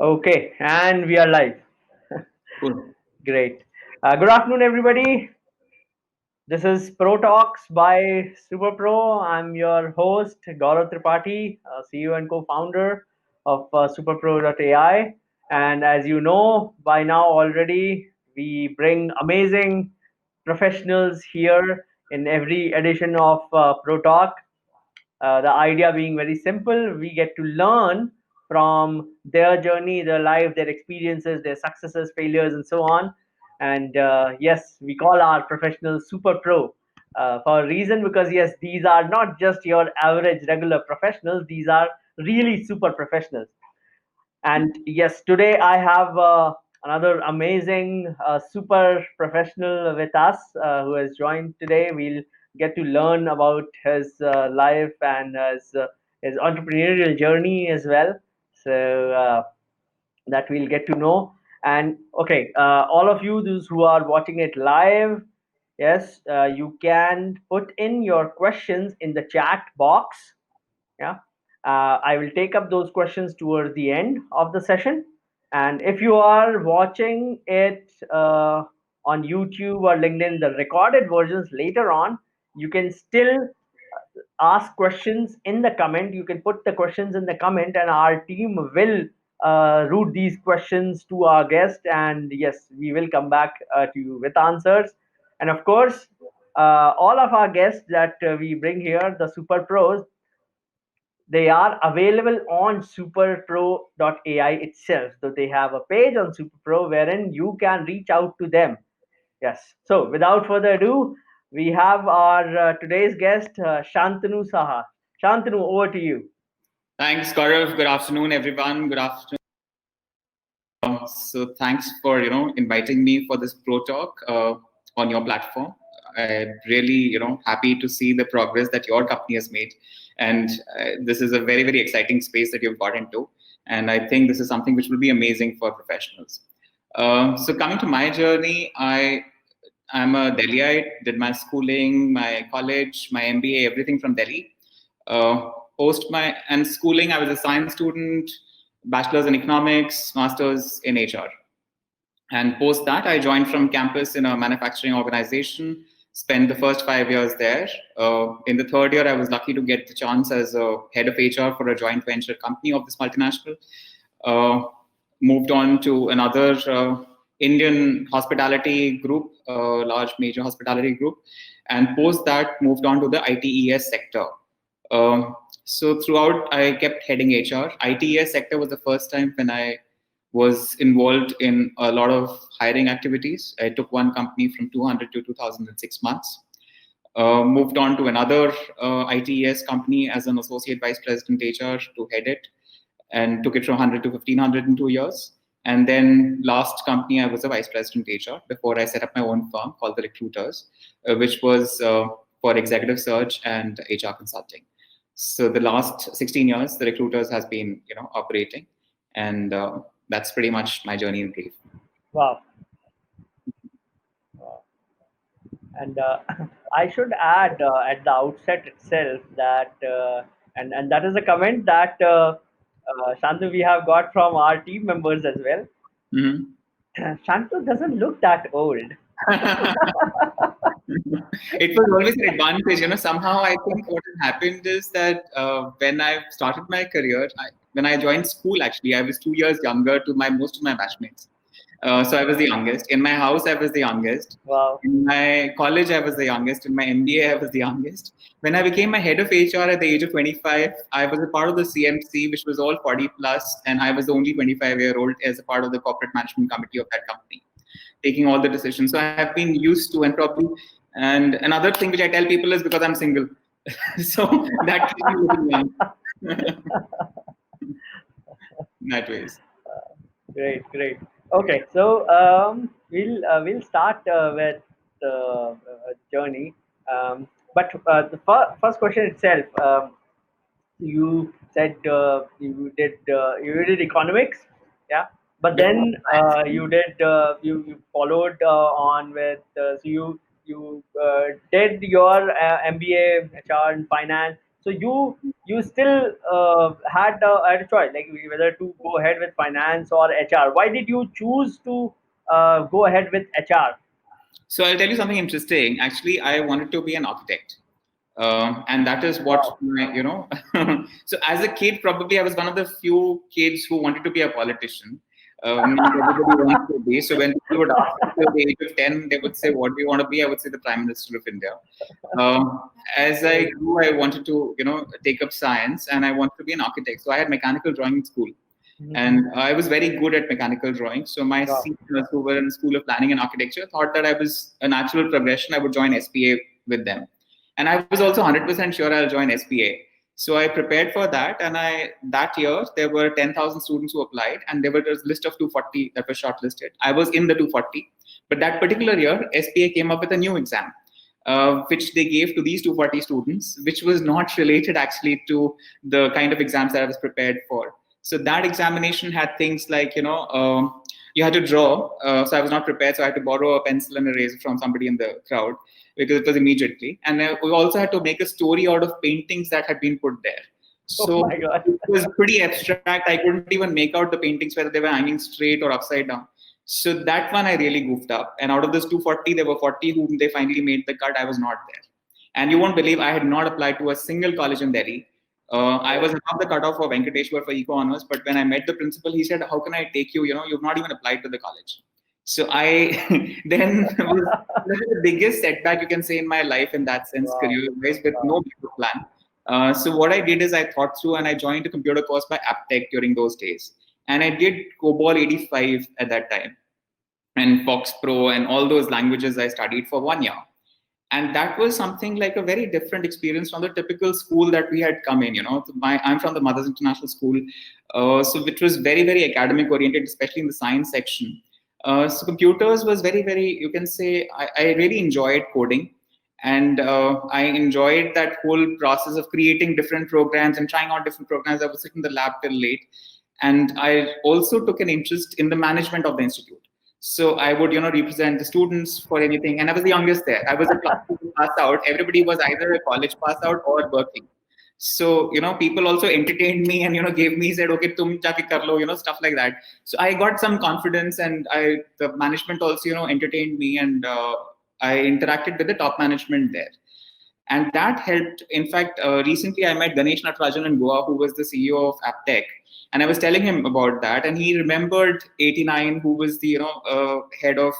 Okay, and we are live. Cool. Great. Good afternoon, everybody. This is Pro Talks by Superpro. I'm your host, Gaurav Tripathi, CEO and co-founder of Superpro.ai. And as you know by now already, we bring amazing professionals here in every edition of Pro Talk. The idea being very simple, we get to learn from their journey, their life, their experiences, their successes, failures, and so on. And yes, we call our professionals super pro for a reason, because yes, these are not just your average regular professionals, these are really super professionals. And yes, today I have another amazing super professional with us who has joined today. We'll get to learn about his life and his entrepreneurial journey as well. So that we'll get to know. And okay, all of you, those who are watching it live, yes, you can put in your questions in the chat box. Yeah, I will take up those questions towards the end of the session. And if you are watching it on YouTube or LinkedIn, the recorded versions later on, you can still ask questions in the comment. You can put the questions in the comment, and our team will route these questions to our guest. And yes, we will come back to you with answers. And of course, all of our guests that we bring here, the super pros, they are available on superpro.ai itself. So they have a page on Superpro wherein you can reach out to them. Yes. So without further ado, we have our today's guest, Shantanu Saha. Shantanu, over to you. Thanks, Gaurav. Good afternoon, everyone. Good afternoon. So thanks for inviting me for this pro talk on your platform. I'm really happy to see the progress that your company has made, and this is a very very exciting space that you've got into. And I think this is something which will be amazing for professionals. So coming to my journey, I'm a Delhiite. Did my schooling, my college, my MBA, everything from Delhi. Post my and schooling, I was a science student, bachelor's in economics, master's in HR. And post that, I joined from campus in a manufacturing organization, spent the first 5 years there. In the third year, I was lucky to get the chance as a head of HR for a joint venture company of this multinational. Uh, Moved on to another Indian hospitality group, large major hospitality group. And post that, moved on to the ITES sector. So throughout, I kept heading HR. ITES sector was the first time when I was involved in a lot of hiring activities. I took one company from 200 to 2006 months. Moved on to another ITES company as an associate vice president HR to head it, and took it from 100 to 1500 in 2 years. And then last company, I was a vice president HR before I set up my own firm called The Recruiters, which was for executive search and HR consulting. So the last 16 years, The Recruiters has been operating, and that's pretty much my journey in brief. Wow. Wow. And I should add at the outset itself that, and that is a comment that Shantanu, we have got from our team members as well. Mm-hmm. Shantanu doesn't look that old. It was always an advantage, somehow I think what had happened is that when I started my career, when I joined school, actually I was 2 years younger to most of my batchmates. So I was the youngest in my house. I was the youngest Wow. in my college. I was the youngest in my MBA. I was the youngest. When I became my head of HR at the age of 25, I was a part of the CMC, which was all 40 plus, and I was the only 25-year-old as a part of the corporate management committee of that company, taking all the decisions. So I have been used to, and probably, and another thing which I tell people is because I'm single. So that keeps me looking young. That ways. Great, great. Okay, so we'll start with the journey. But the first question itself, you said you did economics, yeah. But Yep. then you followed on with so you did your MBA HR and finance. So you still had a choice, like whether to go ahead with finance or HR. Why did you choose to go ahead with HR? So I'll tell you something interesting. Actually, I wanted to be an architect. And that is what Wow. so as a kid, probably I was one of the few kids who wanted to be a politician. Not everybody wants to be. So when people would ask me till the age of 10, they would say, "What do you want to be?" I would say the Prime Minister of India. As I grew, I wanted to, take up science, and I wanted to be an architect. So I had mechanical drawing in school, Mhm. and I was very good at mechanical drawing. So my Wow. seniors who were in the School of Planning and Architecture thought that I was a natural progression. I would join SPA with them, and I was also 100% sure I'll join SPA. So I prepared for that, and that year there were 10,000 students who applied, and there was a list of 240 that were shortlisted. I was in the 240, but that particular year, SPA came up with a new exam, which they gave to these 240 students, which was not related actually to the kind of exams that I was prepared for. So that examination had things like, you had to draw. So I was not prepared. So I had to borrow a pencil and eraser from somebody in the crowd because it was immediately. And we also had to make a story out of paintings that had been put there. Oh So my God. it was pretty abstract. I couldn't even make out the paintings, whether they were hanging straight or upside down. So that one I really goofed up. And out of those 240, there were 40 whom they finally made the cut. I was not there. And you won't believe I had not applied to a single college in Delhi. I was above the cutoff for Venkateshwar for eco honors, but when I met the principal, he said, "How can I take you? You've not even applied to the college." So I then was the biggest setback you can say in my life in that sense, Wow. career-wise, with Wow. no backup plan. So what I did is I thought through and I joined a computer course by Aptech during those days, and I did COBOL 85 at that time, and Fox Pro and all those languages I studied for 1 year. And that was something like a very different experience from the typical school that we had come in. I'm from the Mothers International School, so which was very, very academic oriented, especially in the science section. So computers was very, very, you can say, I really enjoyed coding. And I enjoyed that whole process of creating different programs and trying out different programs. I would sit in the lab till late. And I also took an interest in the management of the institute. So I would, represent the students for anything. And I was the youngest there. I was a class pass out. Everybody was either a college pass out or working. So, people also entertained me and, gave me, said, okay, tum jaake kar lo, stuff like that. So I got some confidence, and the management also, entertained me, and I interacted with the top management there. And that helped. In fact, recently I met Ganesh Natarajan in Goa, who was the CEO of Aptech, and I was telling him about that, and he remembered 89, who was the head of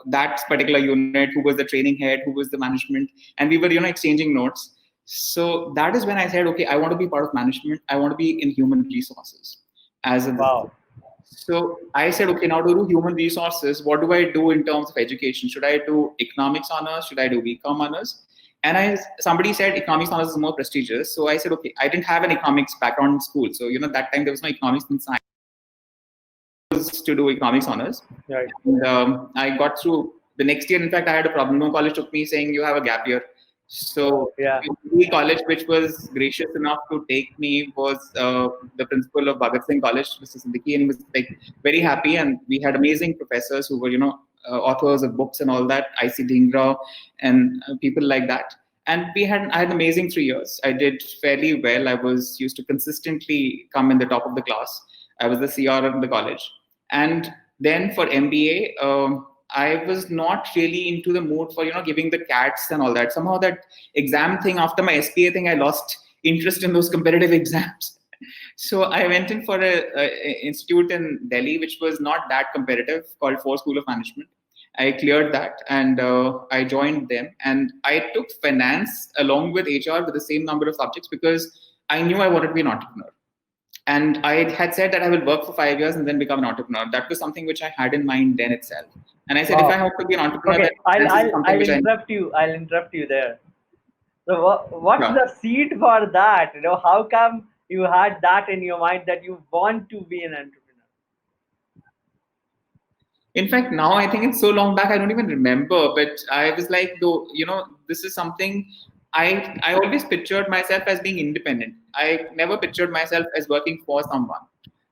that particular unit, who was the training head, who was the management, and we were exchanging notes. So that is when I said, okay, I want to be part of management. I want to be in human resources as a this. Wow. So I said, okay, now to do human resources, what do I do in terms of education? Should I do economics honors? Should I do BCom honors? And somebody said economics honors is more prestigious. So I said, okay, I didn't have an economics background in school. So, that time there was no economics in science. To do economics honors. Right. And I got through the next year. In fact, I had a problem. No college took me, saying you have a gap year. So Oh, yeah. the college which was gracious enough to take me was the principal of Bhagat Singh College, Mr. Siddiqui, and he was like very happy. And we had amazing professors who were, authors of books and all that, I.C. Dhingra and people like that. And I had amazing 3 years. I did fairly well. I was used to consistently come in the top of the class. I was the CR of the college. And then for MBA, I was not really into the mood for giving the cats and all that. Somehow that exam thing, after my SPA thing, I lost interest in those competitive exams. So I went in for a institute in Delhi, which was not that competitive, called Ford School of Management. I cleared that, and I joined them. And I took finance along with HR with the same number of subjects because I knew I wanted to be an entrepreneur. And I had said that I will work for 5 years and then become an entrepreneur. That was something which I had in mind then itself. And I said, if I Wow. have to be an entrepreneur, then Okay, I'll finance is I'll something I'll which I interrupt you. I'll interrupt you there. So what's yeah. the seed for that? How come you had that in your mind that you want to be an entrepreneur? In fact, now I think it's so long back, I don't even remember. But I was like, though, this is something I always pictured myself as being independent. I never pictured myself as working for someone.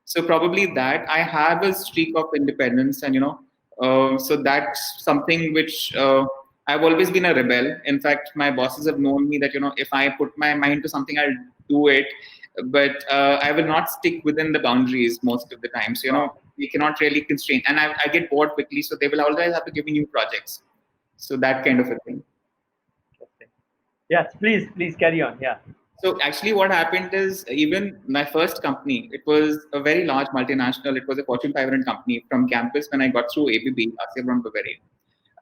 So probably that I have a streak of independence, and so that's something which I've always been a rebel. In fact, my bosses have known me that, if I put my mind to something, I'll do it. But I will not stick within the boundaries most of the time. So, Wow. we cannot really constrain. And I get bored quickly. So they will always have to give me new projects. So that kind of a thing. Interesting. Yes, please carry on. Yeah. So actually, what happened is even my first company, it was a very large multinational. It was a Fortune 500 company from campus when I got through ABB, Asiabrand Bavaria.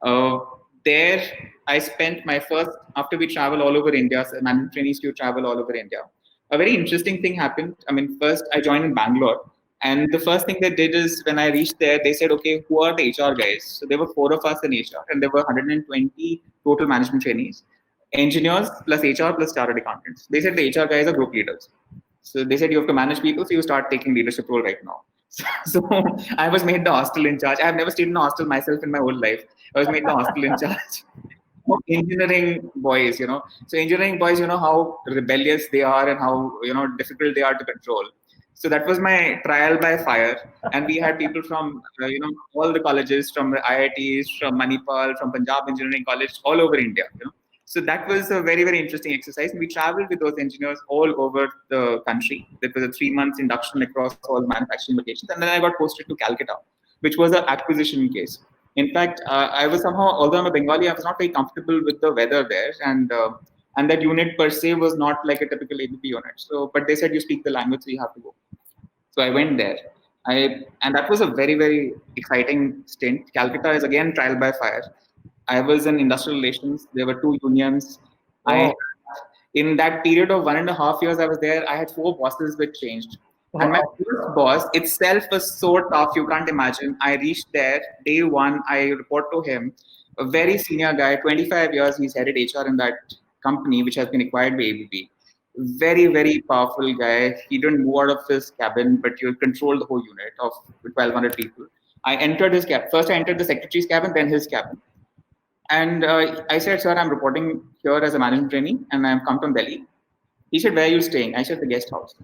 Uh, there, I spent my first, after we travel all over India, so management trainees to travel all over India. A very interesting thing happened. I mean, first I joined in Bangalore. And the first thing they did is when I reached there, they said, okay, who are the HR guys? So there were four of us in HR, and there were 120 total management trainees, engineers plus HR plus chartered accountants. They said the HR guys are group leaders. So they said you have to manage people, so you start taking leadership role right now. So I was made the hostel in charge. I have never stayed in a hostel myself in my whole life. I was made the hostel in charge of engineering boys. So engineering boys, how rebellious they are and how difficult they are to control. So that was my trial by fire. And we had people from all the colleges, from the IITs, from Manipal, from Punjab Engineering College, all over India. So that was a very, very interesting exercise. And we traveled with those engineers all over the country. That was a 3 months induction across all manufacturing locations. And then I got posted to Calcutta, which was an acquisition case. In fact, I was somehow, although I'm a Bengali, I was not very comfortable with the weather there. And that unit per se was not like a typical ABP unit. So, but they said you speak the language, so you have to go. So I went there. And that was a very, very exciting stint. Calcutta is again trial by fire. I was in industrial relations. There were two unions. I Oh, In that period of 1.5 years I was there, I had four bosses which changed. And my wow. first boss itself was so tough, you can't imagine. I reached there, day one, I report to him, a very senior guy, 25 years, he's headed HR in that company, which has been acquired by ABB. Very, very powerful guy. He didn't move out of his cabin, but he controlled the whole unit of 1,200 people. I entered his cabin. First, I entered the secretary's cabin, then his cabin. And I said, sir, I'm reporting here as a management trainee and I'm come from Delhi. He said, where are you staying? I said, the guest house.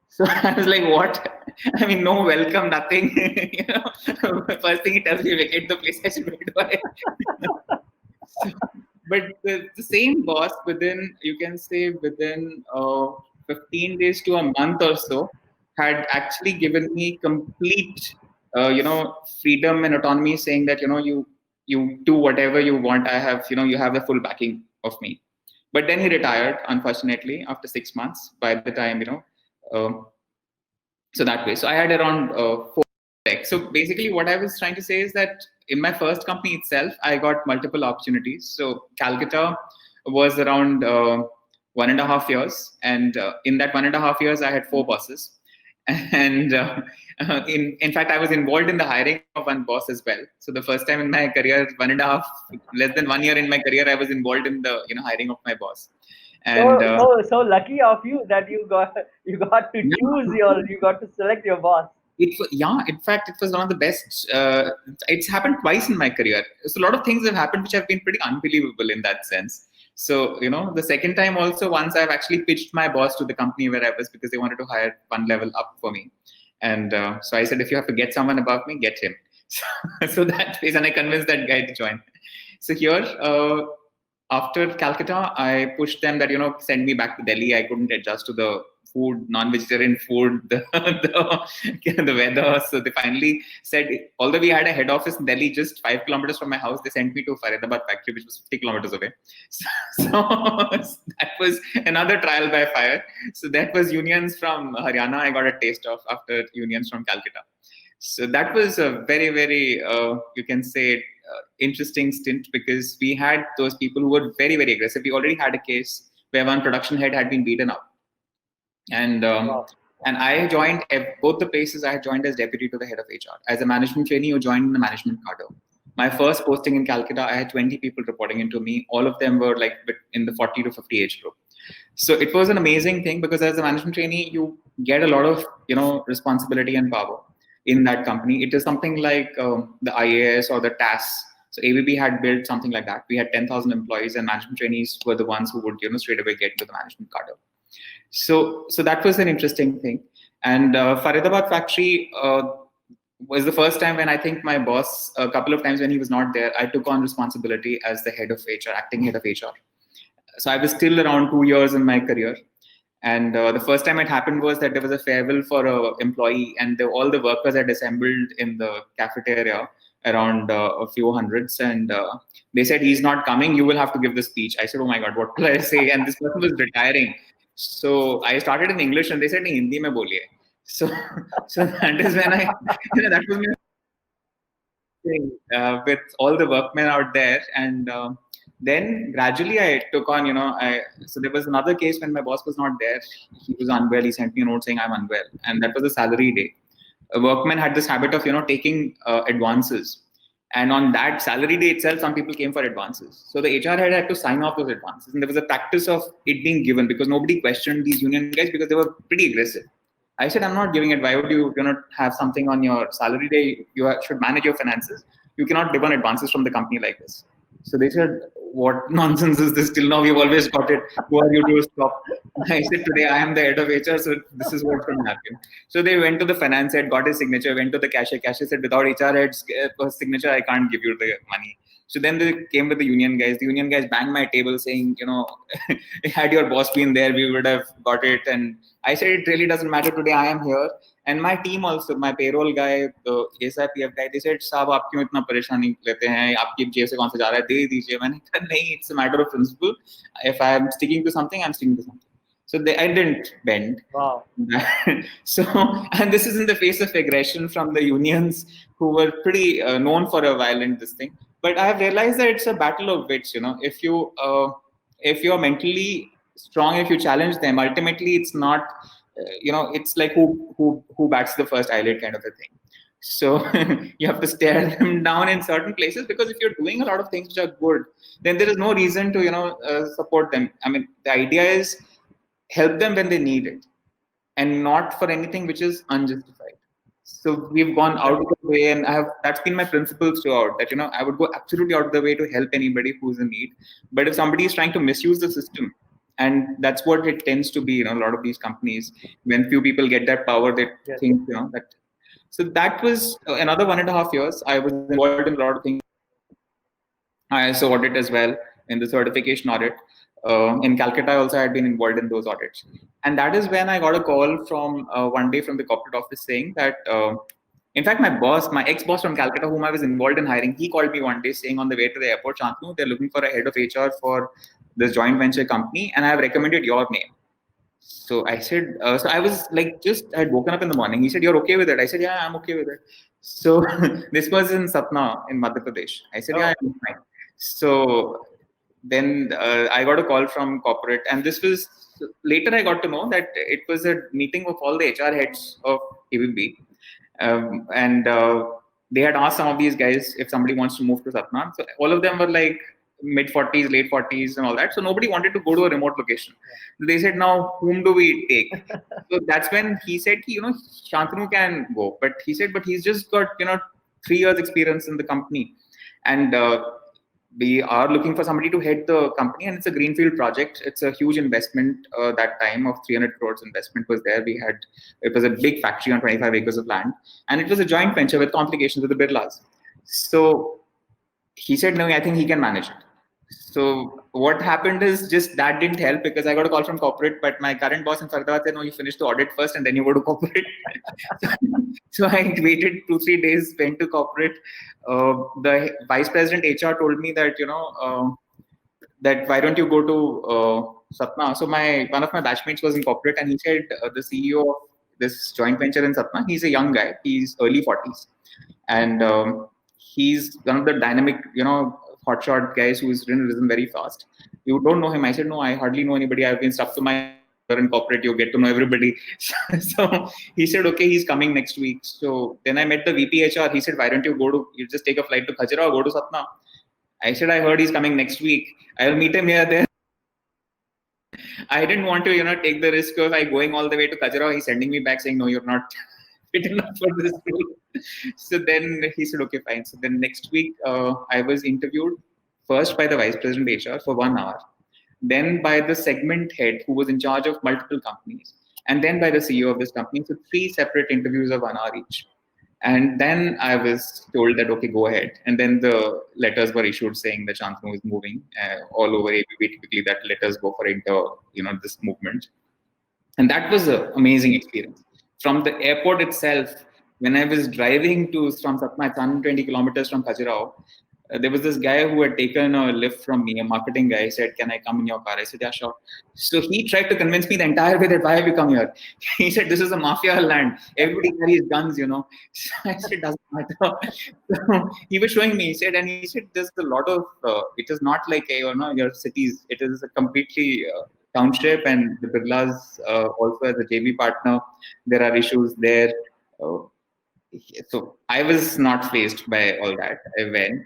So I was like, what? I mean, no welcome, nothing. First thing he tells me, vacate the place. I said, wait, why? So, but the same boss within, you can say within 15 days to a month or so, had actually given me complete, freedom and autonomy, saying that, you do whatever you want. You have the full backing of me. But then he retired, unfortunately, after 6 months. By the time, um, so that way. So I had around four tech. So basically, what I was trying to say is that in my first company itself, I got multiple opportunities. So Calcutta was around 1.5 years, and in that 1.5 years, I had four bosses. And in fact, I was involved in the hiring of one boss as well. So the first time in my career, less than 1 year in my career, I was involved in the hiring of my boss. And So lucky of you that you got to choose you got to select your boss. yeah, in fact, it was one of the best. It's happened twice in my career. So a lot of things have happened which have been pretty unbelievable in that sense. So, the second time also, once I've actually pitched my boss to the company where I was, because they wanted to hire one level up for me. And so I said, if you have to get someone above me, get him. So that way, and I convinced that guy to join. So here, after Calcutta, I pushed them that, send me back to Delhi. I couldn't adjust to the food, non-vegetarian food, the weather. So they finally said, although we had a head office in Delhi, just 5 kilometers from my house, they sent me to Faridabad factory, which was 50 kilometers away. So that was another trial by fire. So that was unions from Haryana. I got a taste of after unions from Calcutta. So that was a very, very, you can say, interesting stint, because we had those people who were very, very aggressive. We already had a case where one production head had been beaten up. And Wow. I joined both the places. I had joined as deputy to the head of HR. As a management trainee, you joined in the management cadre. My first posting in Calcutta, I had 20 people reporting into me. All of them were like in the 40 to 50 age group. So it was an amazing thing, because as a management trainee, you get a lot of responsibility and power in that company. It is something like the IAS or the TAS. So ABB had built something like that. We had 10,000 employees, and management trainees were the ones who would straight away get to the management cadre. So that was an interesting thing. And Faridabad factory, was the first time when I think my boss, a couple of times when he was not there, I took on responsibility as the head of HR, acting head of HR. So I was still around 2 years in my career. And the first time it happened was that there was a farewell for a employee, and all the workers had assembled in the cafeteria around a few hundreds, and they said, "He's not coming. You will have to give the speech." I said, "Oh my God, what will I say?" And this person was retiring, so I started in English, and they said, "In Hindi mein boliye." So, so that is when that was my with all the workmen out there. And then gradually I took on, so there was another case when my boss was not there. He was unwell. He sent me a note saying I'm unwell. And that was a salary day. A workman had this habit of, taking advances. And on that salary day itself, some people came for advances. So the HR head had to sign off those advances. And there was a practice of it being given because nobody questioned these union guys because they were pretty aggressive. I said, I'm not giving it. Why would you not have something on your salary day? You should manage your finances. You cannot live on advances from the company like this. So they said, what nonsense is this? Till now, we've always got it. Who are you to stop? I said, today I am the head of HR, so this is what's going to happen. So they went to the finance head, got his signature, went to the cashier. Cashier said, without HR head's signature, I can't give you the money. So then they came with the union guys. The union guys banged my table saying, had your boss been there, we would have got it. And I said, it really doesn't matter. Today I am here. And my team also, my payroll guy, the SIPF guy, they said, साहब आप क्यों इतना परेशानी लेते हैं? आपकी जेब से कौन सा जा रहा है? दे दीजिए. मैंने कहा नहीं, it's a matter of principle. If I am sticking to something, I'm sticking to something. So I didn't bend. Wow. So, and this is in the face of aggression from the unions who were pretty known for a violent this thing. But I have realized that it's a battle of wits. If you're mentally strong, if you challenge them, ultimately it's not. It's like who bats the first eyelid kind of a thing. So you have to stare them down in certain places because if you're doing a lot of things which are good, then there is no reason to support them. I mean, the idea is help them when they need it, and not for anything which is unjustified. So we've gone out of the way, and that's been my principles throughout. That I would go absolutely out of the way to help anybody who's in need. But if somebody is trying to misuse the system, and that's what it tends to be, a lot of these companies, when few people get that power, they think, that. So that was another 1.5 years. I was involved in a lot of things. ISO audit as well, in the certification audit. In Calcutta, also, I had been involved in those audits. And that is when I got a call from one day from the corporate office saying that, in fact, my ex-boss from Calcutta, whom I was involved in hiring, he called me one day saying on the way to the airport, Shantanu, they're looking for a head of HR for this joint venture company, and I have recommended your name. So I said, so I was like, I had woken up in the morning. He said, you're okay with it? I said, yeah, I'm okay with it. So this was in Satna in Madhya Pradesh. I said, yeah, I'm fine. So then I got a call from corporate, and this was later I got to know that it was a meeting of all the HR heads of ABB. And they had asked some of these guys if somebody wants to move to Satna. So all of them were like mid 40s, late 40s, and all that. So nobody wanted to go to a remote location. Yeah. They said, now whom do we take? So that's when he said, Shantanu can go. But he said, but he's just got, 3 years experience in the company. And we are looking for somebody to head the company, and it's a greenfield project. It's a huge investment. That time of 300 crores investment was there. It was a big factory on 25 acres of land, and it was a joint venture with complications with the Birlas. So he said, no, I think he can manage it. So what happened is just that didn't help because I got a call from corporate, but my current boss in Faridabad said, no, you finish the audit first and then you go to corporate. So I waited 2-3 days, went to corporate. The vice president HR told me that, that why don't you go to Satna? So one of my batchmates was in corporate, and he said the CEO of this joint venture in Satna, he's a young guy, he's early 40s. And he's one of the dynamic, hotshot guys who's risen very fast. You don't know him? I said, no, I hardly know anybody. I've been stuck to my in corporate, you get to know everybody. So he said, okay, he's coming next week. So then I met the VP HR. He said, why don't you just take a flight to Khajuraho or go to Satna? I said, I heard he's coming next week. I'll meet him here there. I didn't want to, take the risk of going all the way to Khajuraho. He's sending me back saying, no, you're not fit enough for this role. So then he said, okay, fine. So then next week, I was interviewed first by the vice president HR for 1 hour, then by the segment head who was in charge of multiple companies, and then by the CEO of this company. So 3 separate interviews of 1 hour each. And then I was told that, okay, go ahead. And then the letters were issued saying that Shantanu is moving all over ABB. Typically, that letters go for this movement. And that was an amazing experience. From the airport itself, when I was driving from Satna, it's 120 kilometers from Khajuraho, there was this guy who had taken a lift from me, a marketing guy. He said, "Can I come in your car?" I said, "Yeah, sure." So he tried to convince me the entire way that why have you come here? He said, "This is a mafia land. Everybody carries guns." So I said, "Doesn't matter." So he was showing me. He said, "There's a lot of. It is not like your cities. It is a completely township, and the Birlas also as a JV partner. There are issues there." Uh, so I was not faced by all that. I went,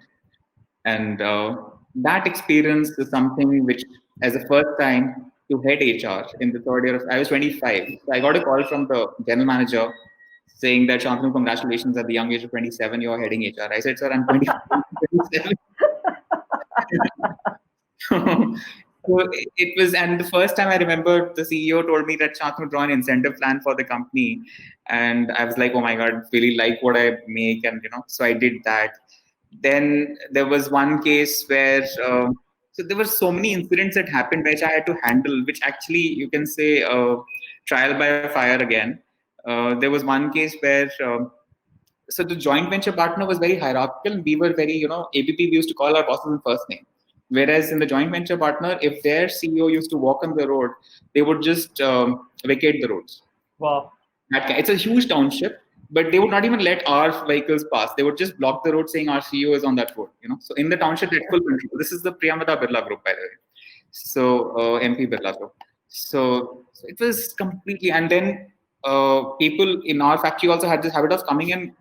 and that experience is something which, as a first time to head HR in the third year of, I was 25. So I got a call from the general manager saying that, "Shantanu, congratulations, at the young age of 27, you're heading HR." I said, "Sir, I'm 27." So it was, and the first time I remember the CEO told me that, "Shantanu, draw an incentive plan for the company." And I was like, "Oh my God, really like what I make." And, so I did that. Then there was one case where, so there were so many incidents that happened which I had to handle, which actually you can say trial by fire again. There was one case where, so the joint venture partner was very hierarchical. We were very, ABP, we used to call our bosses in first name. Whereas in the joint venture partner, if their CEO used to walk on the road, they would just vacate the roads. Wow. It's a huge township, but they would not even let our vehicles pass. They would just block the road saying our CEO is on that road. So in the township, that's full control. This is the Priyamada Birla group, by the way. So MP Birla group. So it was completely, and then people in our factory also had this habit of coming and,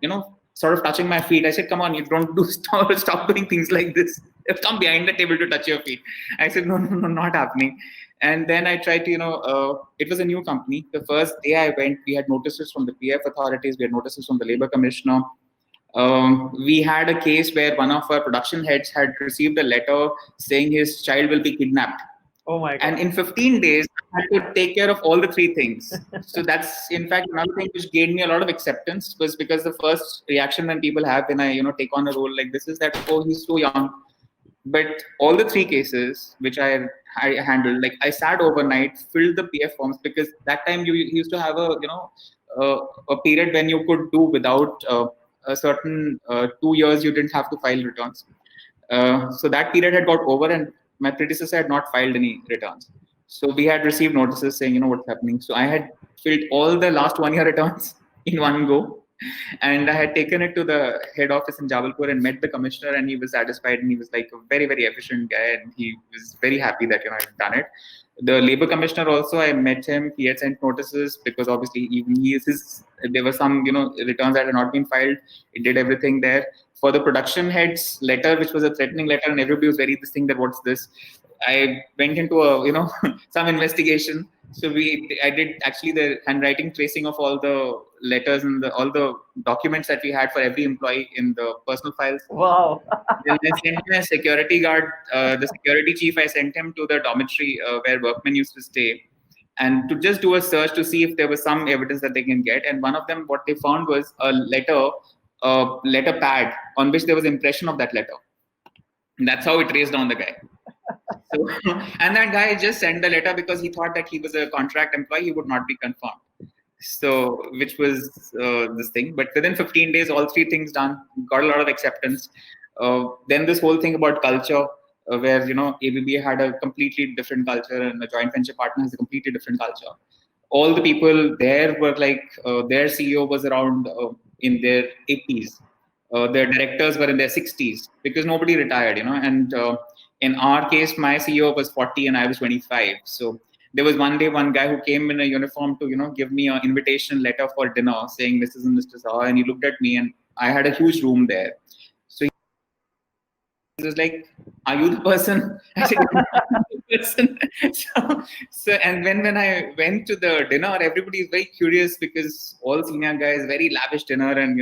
sort of touching my feet. I said, "Come on, you don't do stop doing things like this. Come behind the table to touch your feet." I said, "No, no, no, not happening." And then I tried to, it was a new company. The first day I went, we had notices from the PF authorities, we had notices from the labor commissioner. We had a case where one of our production heads had received a letter saying his child will be kidnapped. Oh my God. And in 15 days, I had to take care of all the three things. So that's, in fact, another thing which gained me a lot of acceptance, was because the first reaction that people have when I, take on a role like this is that, "Oh, he's so young." But all the three cases which I handled, like I sat overnight, filled the PF forms, because that time you used to have a period when you could do without a certain 2 years you didn't have to file returns. So that period had got over, and my predecessor had not filed any returns. So we had received notices saying, what's happening. So I had filled all the last 1 year returns in one go. And I had taken it to the head office in Jabalpur and met the commissioner, and he was satisfied, and he was like a very, very efficient guy, and he was very happy that I've done it. The labor commissioner also, I met him. He had sent notices because obviously even there were some returns that had not been filed. He did everything there. For the production head's letter, which was a threatening letter, and everybody was very this thing that what's this. I went into a some investigation. So I did actually the handwriting tracing of all the letters and all the documents that we had for every employee in the personal files. Wow. Then I sent my security guard, the security chief. I sent him to the dormitory where workmen used to stay, and to just do a search to see if there was some evidence that they can get. And one of them, what they found was a letter pad on which there was impression of that letter. And that's how it traced down the guy. So, and that guy just sent the letter because he thought that he was a contract employee, he would not be confirmed. So, which was this thing. But within 15 days, all three things done, got a lot of acceptance. Then this whole thing about culture, where ABB had a completely different culture, and the joint venture partner has a completely different culture. All the people there were like, their CEO was around in their 80s. Their directors were in their 60s, because nobody retired, and in our case, my CEO was 40 and I was 25. So there was one day, one guy who came in a uniform to, give me an invitation letter for dinner saying, "This is Mr. Saha," and he looked at me, and I had a huge room there. So he was like, "Are you the person?" I said, "I'm the person." So and when I went to the dinner, everybody is very curious because all senior guys, very lavish dinner, and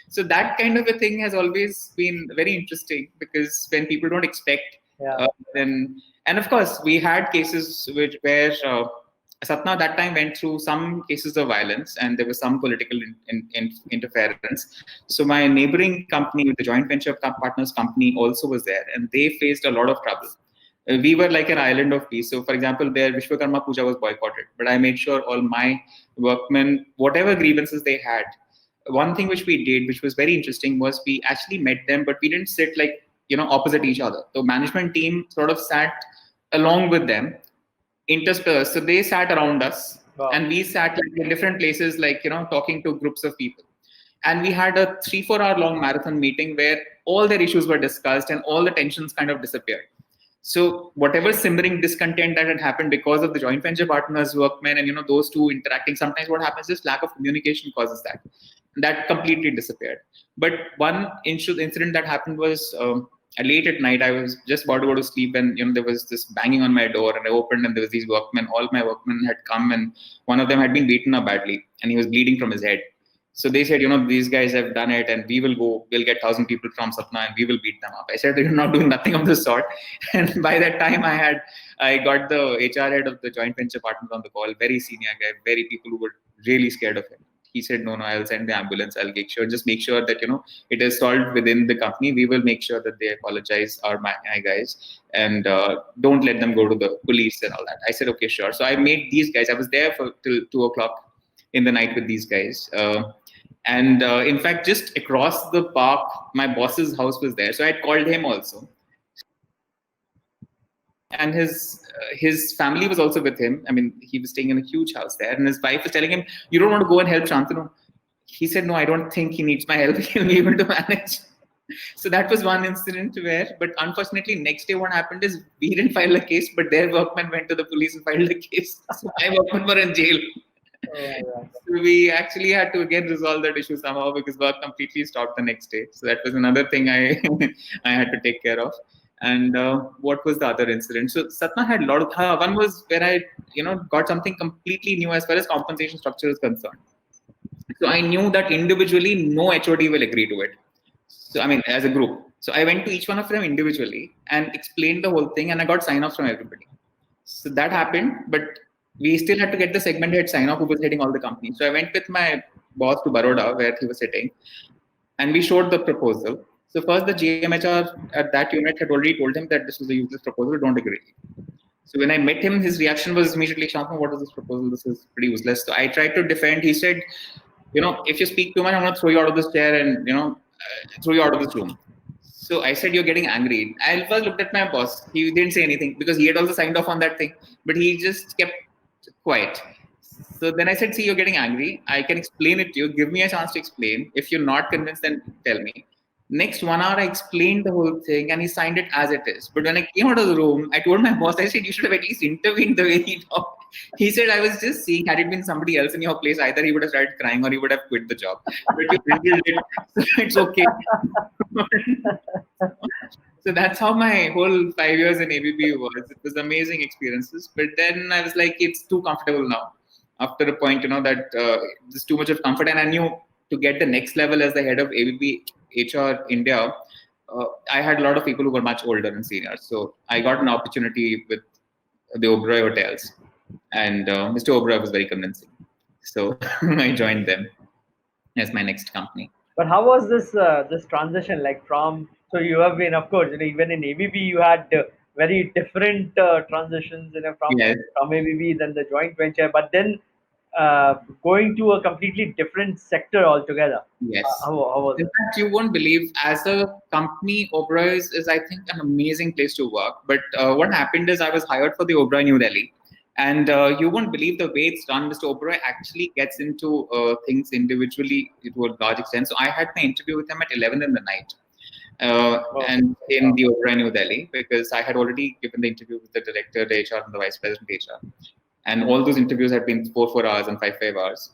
so that kind of a thing has always been very interesting, because when people don't expect, Yeah. then, and of course we had cases where Satna that time went through some cases of violence and there was some political interference. So my neighboring company, the joint venture partners company, also was there, and they faced a lot of trouble. We were like an island of peace. So, for example, their Vishwakarma Puja was boycotted, but I made sure all my workmen, whatever grievances they had, one thing which we did, which was very interesting, was we actually met them, but we didn't sit like opposite each other. The management team sort of sat along with them, interspersed. So they sat around us, Wow. and we sat like in different places, like talking to groups of people. And we had a 3-4 hour long marathon meeting where all their issues were discussed and all the tensions kind of disappeared. So whatever simmering discontent that had happened because of the joint venture partners, workmen, and those two interacting, sometimes what happens is lack of communication causes that. That completely disappeared. But one incident that happened was late at night. I was just about to go to sleep, and there was this banging on my door, and I opened, and there was these workmen. All my workmen had come, and one of them had been beaten up badly, and he was bleeding from his head. So they said, these guys have done it, and we'll get 1,000 people from Satna, and we will beat them up. I said, you're not doing nothing of the sort. And by that time, I got the HR head of the joint venture partner on the call, very senior guy, very people who were really scared of him. He said, no, I'll send the ambulance. I'll make sure that, it is solved within the company. We will make sure that they apologize, my guys, and don't let them go to the police and all that. I said, okay, sure. So I made these guys, I was there till 2:00 in the night with these guys. And in fact, just across the park, my boss's house was there. So I had called him also. And his family was also with him. I mean, he was staying in a huge house there. And his wife was telling him, you don't want to go and help Shantanu? He said, no, I don't think he needs my help. He'll be able to manage. So that was one incident where, but unfortunately, next day what happened is we didn't file a case, but their workmen went to the police and filed a case. So my workmen were in jail. So we actually had to again resolve that issue somehow because work completely stopped the next day. So that was another thing I I had to take care of. And what was the other incident? So Satna had a lot of one was where I got something completely new as far as compensation structure is concerned. So I knew that individually no HOD will agree to it. So I mean as a group. So I went to each one of them individually and explained the whole thing, and I got sign-offs from everybody. So that happened, but we still had to get the segment head sign off who was heading all the companies. So I went with my boss to Baroda where he was sitting, and we showed the proposal. So first the GMHR at that unit had already told him that this was a useless proposal, don't agree. So when I met him, his reaction was immediately, Shantanu, what is this proposal? This is pretty useless. So I tried to defend. He said, if you speak too much, I'm going to throw you out of this chair and, throw you out of this room. So I said, you're getting angry. I first looked at my boss. He didn't say anything because he had also signed off on that thing, but he just kept quiet. So then I said, see, you're getting angry. I can explain it to you. Give me a chance to explain. If you're not convinced, then tell me. Next 1 hour, I explained the whole thing and he signed it as it is. But when I came out of the room, I told my boss, I said, you should have at least intervened the way he talked. He said, I was just seeing, had it been somebody else in your place, either he would have started crying or he would have quit the job. But you handled it, so it's okay. So that's how my whole 5 years in ABB was. It was amazing experiences. But then I was like, it's too comfortable now. After a point, that there's too much of comfort. And I knew to get the next level as the head of ABB HR India, I had a lot of people who were much older and senior. So I got an opportunity with the Oberoi Hotels. And Mr. Oberoi was very convincing. So I joined them as my next company. But how was this transition like from? So you have been, of course, even in ABB you had very different transitions, from Yes. from ABB then the joint venture, but then going to a completely different sector altogether. Yes. How was In it? fact, you won't believe, as a company, Oberoi is, I think, an amazing place to work. But what happened is I was hired for the Oberoi New Delhi. And you won't believe the way it's done. Mr. Oberoi actually gets into things individually to a large extent. So I had my interview with him at 11 in the night. And in the Oberoi New Delhi, because I had already given the interview with the director, the HR, and the vice president HR. And all those interviews had been 4 hours and 5 hours.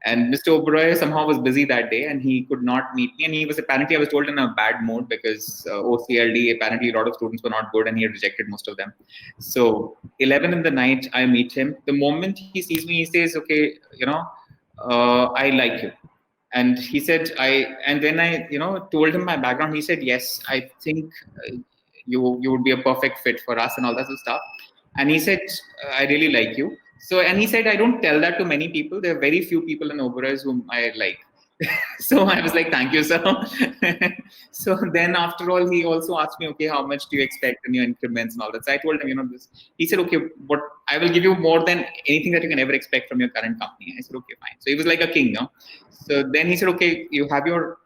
And Mr. Oberoi somehow was busy that day and he could not meet me. And he was apparently, I was told, in a bad mood because OCLD, apparently a lot of students were not good and he had rejected most of them. So 11 in the night, I meet him. The moment he sees me, he says, okay, I like you. And he said, and then I, told him my background. He said, yes, I think you would be a perfect fit for us and all that sort of stuff. And he said, I really like you. So, and he said, I don't tell that to many people. There are very few people in Oberoi whom I like. So I was like, thank you, sir. So then after all, he also asked me, okay, how much do you expect in your increments and all that. So I told him, this. He said, okay, what I will give you more than anything that you can ever expect from your current company. I said, okay, fine. So he was like a king, no? So then he said, okay, you have your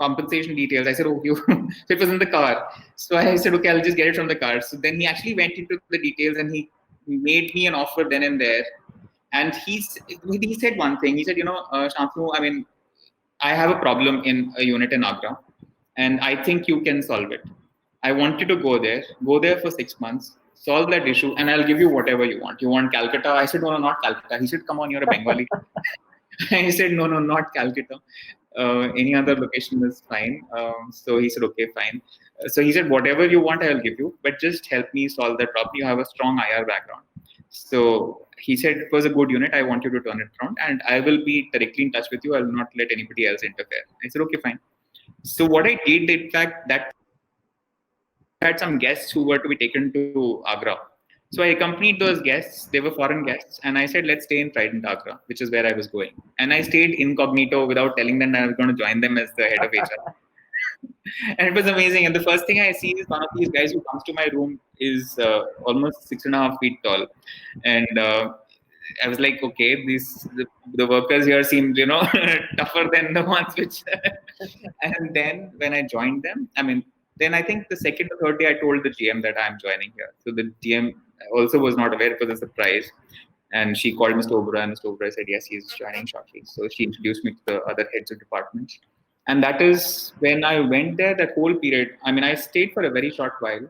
compensation details. I said, oh, you. So it was in the car. So I said, okay, I'll just get it from the car. So then he actually went into the details and he made me an offer then and there. And he said one thing. He said, Shantanu, I mean, I have a problem in a unit in Agra, and I think you can solve it. I want you to go there for 6 months, solve that issue, and I'll give you whatever you want. You want Calcutta? I said, no, not Calcutta. He said, come on, you're a Bengali. I said, no, not Calcutta. Any other location is fine. So he said, okay, fine. So he said, whatever you want, I will give you, but just help me solve that problem. You have a strong IR background. So he said, it was a good unit. I want you to turn it around, and I will be directly in touch with you. I will not let anybody else interfere. I said, okay, fine. So what I did, in fact, that had some guests who were to be taken to Agra. So I accompanied those guests. They were foreign guests, and I said, let's stay in Trident Agra, which is where I was going. And I stayed incognito without telling them that I was going to join them as the head of HR. And it was amazing. And the first thing I see is one of these guys who comes to my room is almost 6.5 feet tall, and I was like, okay, the workers here seem tougher than the ones which. And then when I joined them, I mean, then I think the second or third day I told the GM that I'm joining here. So the GM also was not aware. It was a surprise. And she called Mr. Oberoi, and Mr. Oberoi said, yes, he's joining shortly. So she introduced me to the other heads of departments. And that is when I went there, that whole period. I mean, I stayed for a very short while,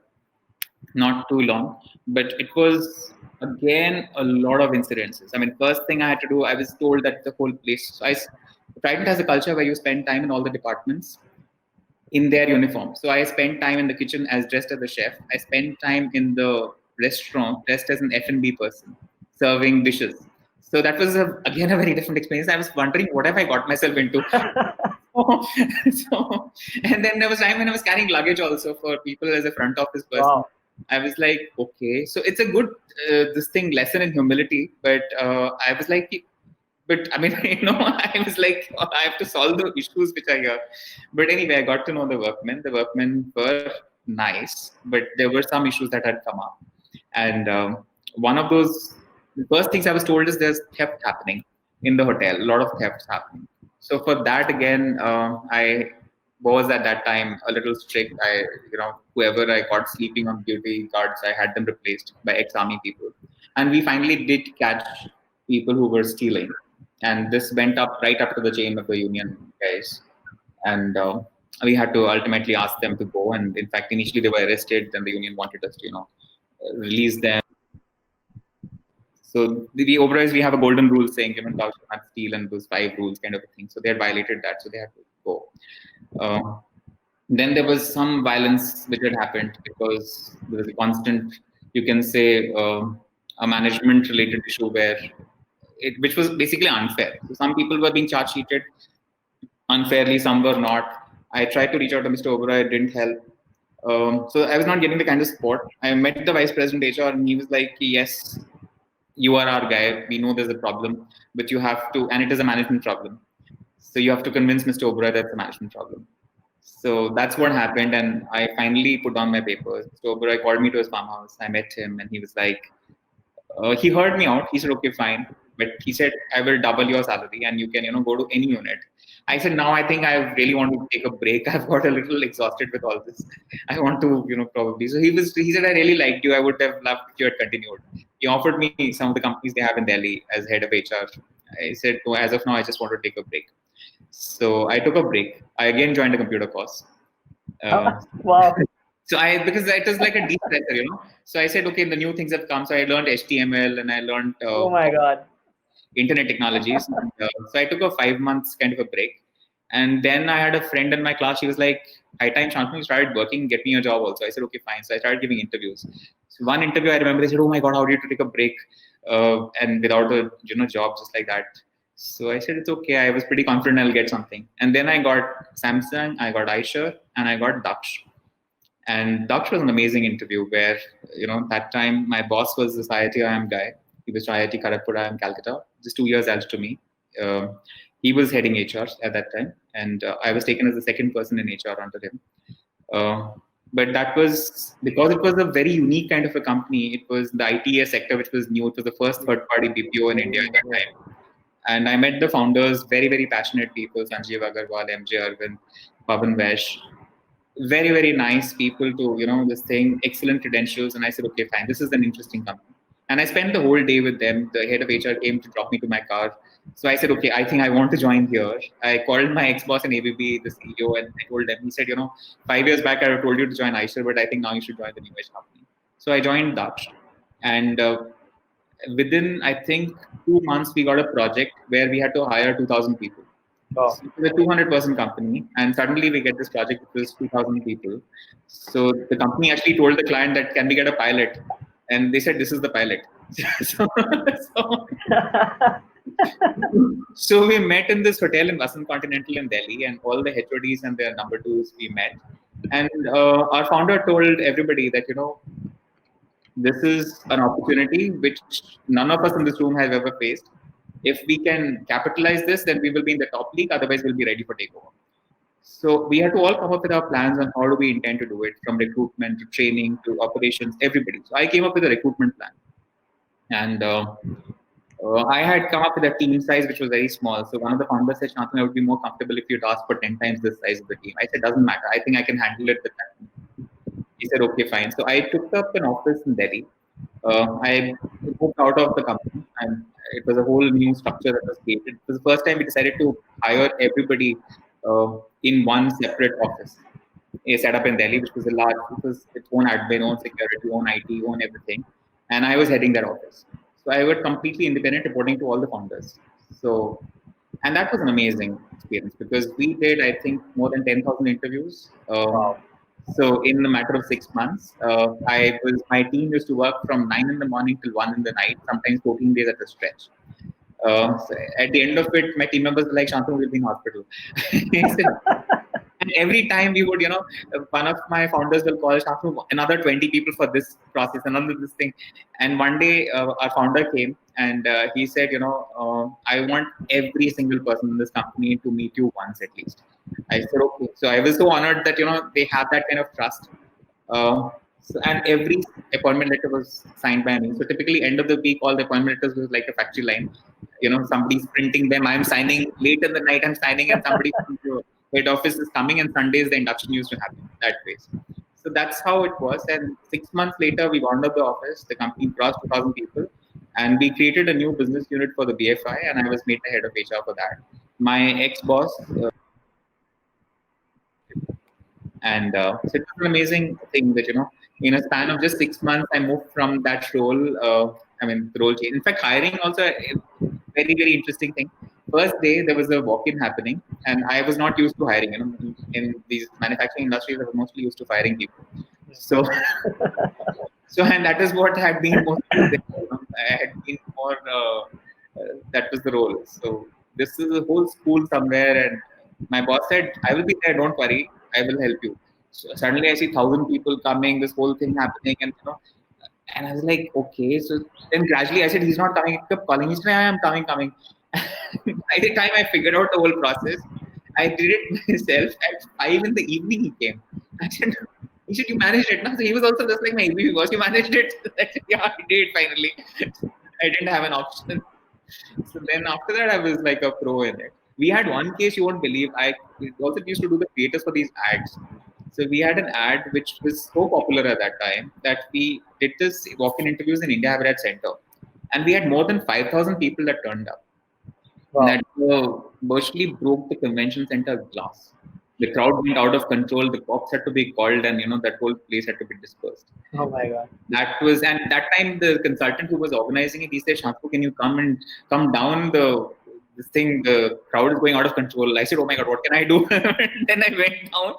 not too long, but it was again a lot of incidences. I mean, first thing I had to do, I was told that the whole place. So Trident has a culture where you spend time in all the departments in their uniform. So I spent time in the kitchen as dressed as a chef. I spent time in the restaurant dressed as an F&B person, serving dishes. So that was again a very different experience. I was wondering what have I got myself into. So, and then there was time when I was carrying luggage also for people as a front office person. Wow. I was like, okay, so it's a good lesson in humility. But I was like, but I mean, I was like, oh, I have to solve the issues which are here. But anyway, I got to know the workmen. The workmen were nice, but there were some issues that had come up. And one of those, the first things I was told is there's theft happening in the hotel. A lot of thefts happening. So for that, again, I was at that time a little strict. Whoever I got sleeping on duty guards, I had them replaced by ex-army people. And we finally did catch people who were stealing. And this went up right up to the chain of the union guys. And we had to ultimately ask them to go. And in fact, initially they were arrested. Then the union wanted us to, release them. So the Oberois, we have a golden rule saying, thou shalt not steal, and those 5 rules kind of a thing. So they had violated that. So they had to go. Then there was some violence which had happened because there was a constant, you can say, a management related issue which was basically unfair. So some people were being charge sheeted unfairly, some were not. I tried to reach out to Mr. Oberoi, it didn't help. So I was not getting the kind of support. I met the vice president HR, and he was like, yes, you are our guy. We know there's a problem, but you have to, and it is a management problem. So you have to convince Mr. Oberoi that's a management problem. So that's what happened. And I finally put down my papers. Mr. Oberoi called me to his farmhouse. I met him, and he was like, he heard me out. He said, okay, fine. But he said, I will double your salary and you can, go to any unit. I said, now I think I really want to take a break. I've got a little exhausted with all this. I want to, probably. So he said, I really liked you. I would have loved if you had continued. He offered me some of the companies they have in Delhi as head of HR. I said, oh, as of now, I just want to take a break. So I took a break. I again joined a computer course. Wow. So because it was like a deep pressure, So I said, okay, the new things have come. So I learned HTML and I learned Oh my God. internet technologies. And, so I took a 5 months kind of a break. And then I had a friend in my class. She was like, high time, Shantanu, you started working, get me a job also. I said, okay, fine. So I started giving interviews. So one interview, I remember they said, oh my God, how did you take a break? And without a job just like that. So I said, it's okay. I was pretty confident I'll get something. And then I got Samsung, I got iSure, and I got Daksh. And Daksh was an amazing interview where, that time my boss was this IITIM guy He was to IIT Kharagpur in Calcutta, just 2 years else to me. Um he was heading HR at that time, and I was taken as the second person in HR under him. Uh, but that was because it was a very unique kind of a company. It was the ITS sector, which was new. It was the first third-party BPO in India at that time. And I met the founders, very, very passionate people, Sanjeev Agarwal, MJ Arvind, Pavan Vash, very, very nice people to, this thing, excellent credentials. And I said, okay, fine, this is an interesting company. And I spent the whole day with them. The head of HR came to drop me to my car. So I said, okay, I think I want to join here. I called my ex-boss in ABB, the CEO, and I told him, he said, 5 years back, I told you to join Eicher, but I think now you should join the new age company. So I joined Dutch. And within, I think, 2 months, we got a project where we had to hire 2,000 people. Oh. So it was a 200-person company, and suddenly we get this project which was 2,000 people. So the company actually told the client that, can we get a pilot? And they said, this is the pilot. so, so, so we met in this hotel in Vasant Continental in Delhi, and all the HODs and their number twos we met. And our founder told everybody that, this is an opportunity which none of us in this room have ever faced. If we can capitalize this, then we will be in the top league. Otherwise, we'll be ready for takeover. So we had to all come up with our plans on how do we intend to do it, from recruitment to training to operations, everybody. So I came up with a recruitment plan, and I had come up with a team size which was very small. So one of the founders said, Shantanu, I would be more comfortable if you'd ask for 10 times the size of the team. I said, doesn't matter. I think I can handle it with that. He said, okay, fine. So I took up an office in Delhi. I moved out of the company, and it was a whole new structure that was created. It was the first time we decided to hire everybody in one separate office. A setup in Delhi, which was it was its own admin, own security, own IT, own everything. And I was heading that office. So I was completely independent, reporting to all the founders. So, and that was an amazing experience because we did, I think, more than 10,000 interviews. Wow. So in a matter of 6 months, my team used to work from 9 in the morning till 1 in the night, sometimes 14 days at a stretch. So at the end of it, my team members were like, Shantanu will be in hospital. And every time we would, one of my founders will call Shantanu, another 20 people for this process, another this thing. And one day our founder came and he said, I want every single person in this company to meet you once at least. I said, okay. So I was so honored that, they have that kind of trust. And every appointment letter was signed by me. So typically end of the week, all the appointment letters was like a factory line. Somebody's printing them. I'm signing late in the night. I'm signing and somebody from the head office is coming, and Sundays the induction used to happen that way. So that's how it was. And 6 months later, we wound up the office. The company crossed 2,000 people, and we created a new business unit for the BFI, and I was made the head of HR for that. My ex-boss, and so it was an amazing thing that, in a span of just 6 months, I moved from that role. The role changed. In fact, hiring also a very, very interesting thing. First day, there was a walk-in happening, and I was not used to hiring. In these manufacturing industries, I was mostly used to firing people. So, and that is what had been mostly there. I had been more. That was the role. So this is a whole school somewhere, and my boss said, "I will be there. Don't worry. I will help you." So suddenly, I see 1,000 people coming. This whole thing happening, and I was like, okay. So then gradually I said, he's not coming. He kept calling. He said, I am coming. By the time I figured out the whole process, I did it myself. At 5 in the evening, he came. I said, you managed it. No? So he was also just like my ABB boss. You managed it. I said, yeah, I did finally. I didn't have an option. So then after that, I was like a pro in it. We had one case you won't believe. I also used to do the creators for these ads. So we had an ad which was so popular at that time that we did this walk-in interviews in India Habitat Center, and we had more than 5,000 people that turned up. Wow. That virtually broke the convention center glass. The crowd went out of control. The cops had to be called, and that whole place had to be dispersed. Oh my God. That was, and that time the consultant who was organizing it, he said, Shantanu, can you come down this thing? The crowd is going out of control. I said, oh my God, what can I do? Then I went down,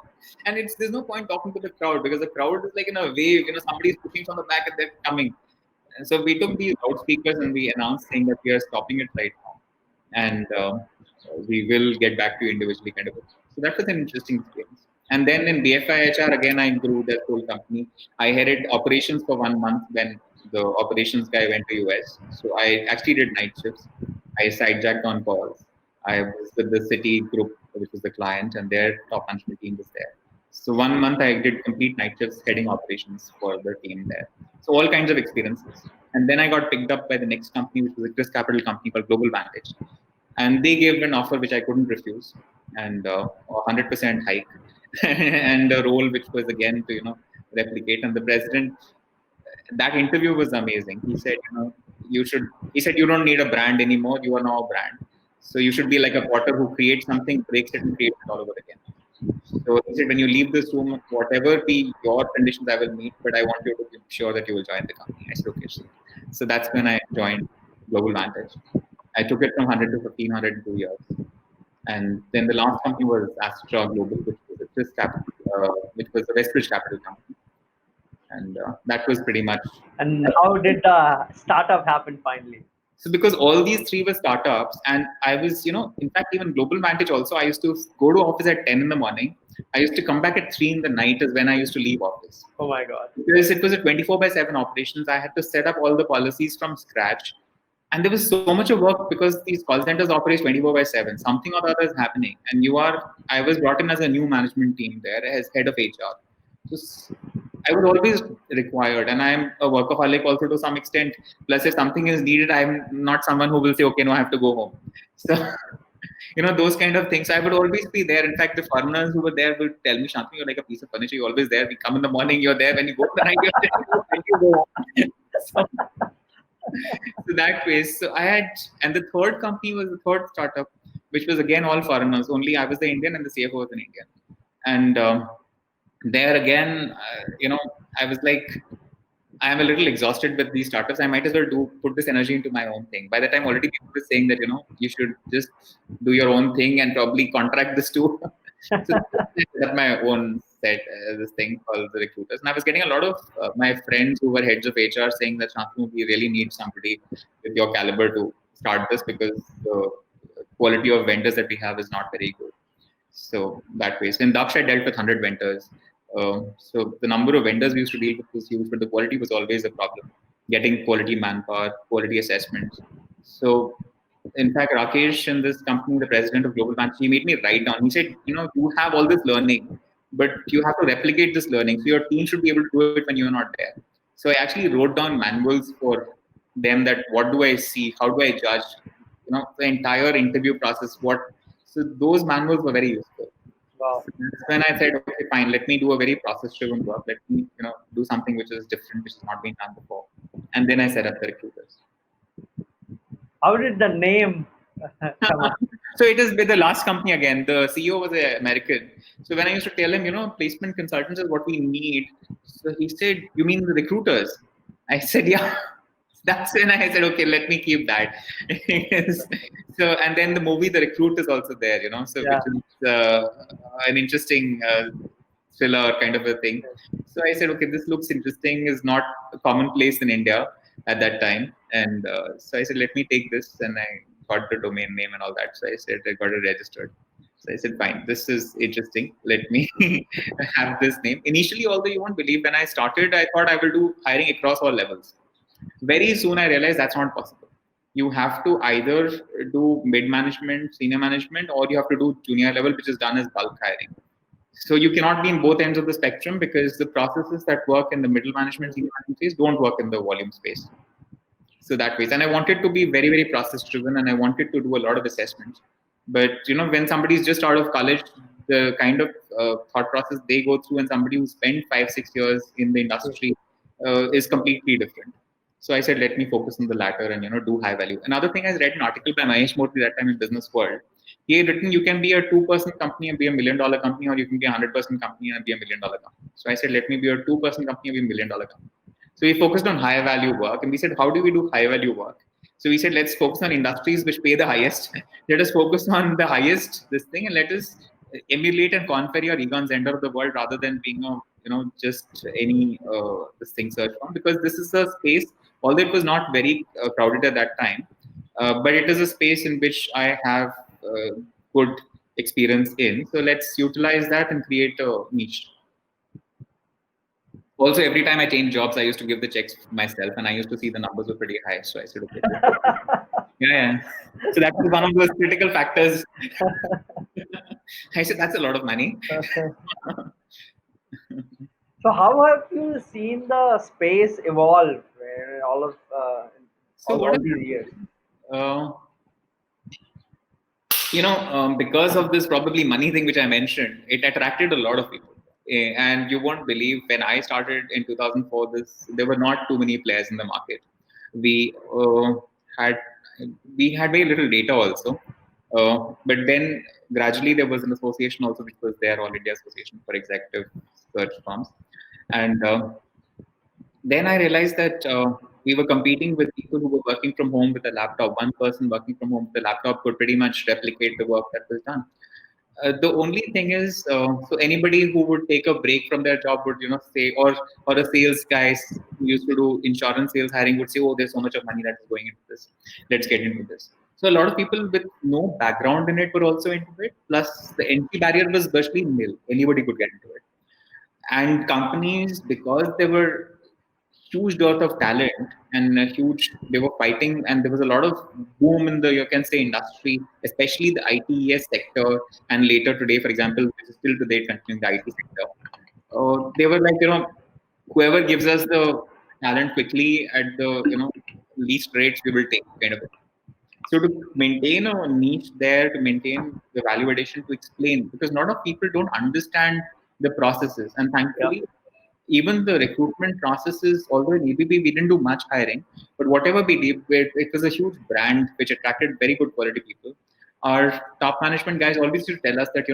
and there's no point talking to the crowd because the crowd is like in a wave. Somebody's pushing from the back and they're coming. And so we took these loudspeakers and we announced saying that we are stopping it right now, and we will get back to you individually, kind of. So that was an interesting experience. And then in BFI HR, again, I grew that whole company. I headed operations for 1 month when the operations guy went to US. So I actually did night shifts. I sidejacked on calls. I was with the city group, which was the client, and their top management team was there. So 1 month I did complete night shifts heading operations for the team there. So all kinds of experiences. And then I got picked up by the next company, which was a risk capital company called Global Vantage. And they gave an offer which I couldn't refuse, and a 100% hike, and a role which was again to replicate. And the president, that interview was amazing. He said, you should. He said you don't need a brand anymore. You are now a brand. So you should be like a potter who creates something, breaks it, and creates it all over again. So he said, when you leave this room, whatever be your conditions, I will meet, but I want you to be sure that you will join the company. I said, okay. So that's when I joined Global Vantage. I took it from 100 to 1500 in 2 years. And then the last company was Astra Global, which was a which was a Westbridge Capital company. And that was pretty much. And how did the startup happen finally? So because all these three were startups, and I was, in fact, even Global Vantage also, I used to go to office at 10 in the morning. I used to come back at 3 in the night is when I used to leave office. Oh my God. Because it was a 24/7 operations. I had to set up all the policies from scratch. And there was so much of work because these call centers operate 24/7. Something or the other is happening. And I was brought in as a new management team there as head of HR. So I was always required, and I'm a workaholic also to some extent. Plus, if something is needed, I'm not someone who will say, okay, no, I have to go home. So, those kind of things. I would always be there. In fact, the foreigners who were there would tell me, Shantanu, you're like a piece of furniture. You're always there. We come in the morning, you're there. When you go at the night, you're there. When you go home. So that way, and the third company was the third startup, which was again all foreigners. Only I was the Indian and the CFO was an Indian. And there again, I was like, I am a little exhausted with these startups. I might as well put this energy into my own thing. By the time already people were saying that, you should just do your own thing and probably contract this too. So I set up my own this thing called the recruiters. And I was getting a lot of my friends who were heads of HR saying that, Shantanu, we really need somebody with your caliber to start this because the quality of vendors that we have is not very good. So that way. So in Daksh, I dealt with 100 vendors. So the number of vendors we used to deal with was huge, but the quality was always a problem. Getting quality manpower, quality assessments. So in fact, Rakesh in this company, the president of Global Bank, he made me write down. He said, you have all this learning, but you have to replicate this learning. So your team should be able to do it when you're not there. So I actually wrote down manuals for them that what do I see? How do I judge? The entire interview process. So those manuals were very useful. Wow. So that's when I said, okay, fine, let me do a very process-driven work. Let me, do something which is different, which has not been done before. And then I set up the recruiters. How did the name come up? So it is with the last company again. The CEO was an American. So when I used to tell him, placement consultants is what we need. So he said, you mean the recruiters? I said, yeah. That's when I said, okay, let me keep that. So, and then the movie The Recruit is also there, so Yeah. which is an interesting thriller kind of a thing. So I said, okay, this looks interesting, is not commonplace in India at that time. And so I said, let me take this, and I got the domain name and all that. So I said, I got it registered. So I said, fine, this is interesting. Let me have this name. Initially, although you won't believe, when I started, I thought I will do hiring across all levels. Very soon, I realized that's not possible. You have to either do mid management, senior management, or you have to do junior level, which is done as bulk hiring. So you cannot be in both ends of the spectrum because the processes that work in the middle management, senior management space don't work in the volume space. So that way, and I wanted to be very, very process driven, and I wanted to do a lot of assessments. But when somebody's just out of college, the kind of thought process they go through, and somebody who spent 5-6 years in the industry is completely different. So I said, let me focus on the latter and do high value. Another thing, I read an article by Mahesh Murthy that time in Business World. He had written, you can be a 2-person company and be $1 million company, or you can be a 100-person company and be $1 million company. So I said, let me be a 2-person company and be $1 million company. So we focused on high value work, and we said, how do we do high value work? So we said, let's focus on industries which pay the highest. Let us focus on the highest this thing, and let us emulate and conquer your Egon Zehnder of the world rather than being a just any this thing search firm, because this is a space, although it was not very crowded at that time, but it is a space in which I have good experience in. So let's utilize that and create a niche. Also, every time I changed jobs, I used to give the checks myself, and I used to see the numbers were pretty high. So I said, okay, yeah, yeah. So that was one of those critical factors. I said, that's a lot of money. So how have you seen the space evolve where all of So what all has these years? happened? Because of this probably money thing which I mentioned, it attracted a lot of people. And you won't believe when I started in 2004, there were not too many players in the market. We had we had very little data also, but then gradually there was an association also which was there, All India Association for Executive Search Firms, and then I realized that we were competing with people who were working from home with a laptop. One person working from home with a laptop could pretty much replicate the work that was done. The only thing is, so anybody who would take a break from their job would, say, or a sales guy who used to do insurance sales hiring would say, oh, there's so much of money that is going into this. Let's get into this. So a lot of people with no background in it were also into it. Plus, the entry barrier was virtually nil. Anybody could get into it. And companies, because there were huge dearth of talent and they were fighting, and there was a lot of boom in the, you can say, industry, especially the ITES sector, and later today, for example, which is still today continuing the IT sector. They were like, whoever gives us the talent quickly at the, least rates, we will take, kind of. So to maintain a niche there, to maintain the value addition, to explain, because a lot of people don't understand the processes. And Yeah, thankfully, even the recruitment processes, although in ABB we didn't do much hiring, but whatever we did, it was a huge brand which attracted very good quality people. Our top management guys always used to tell us that,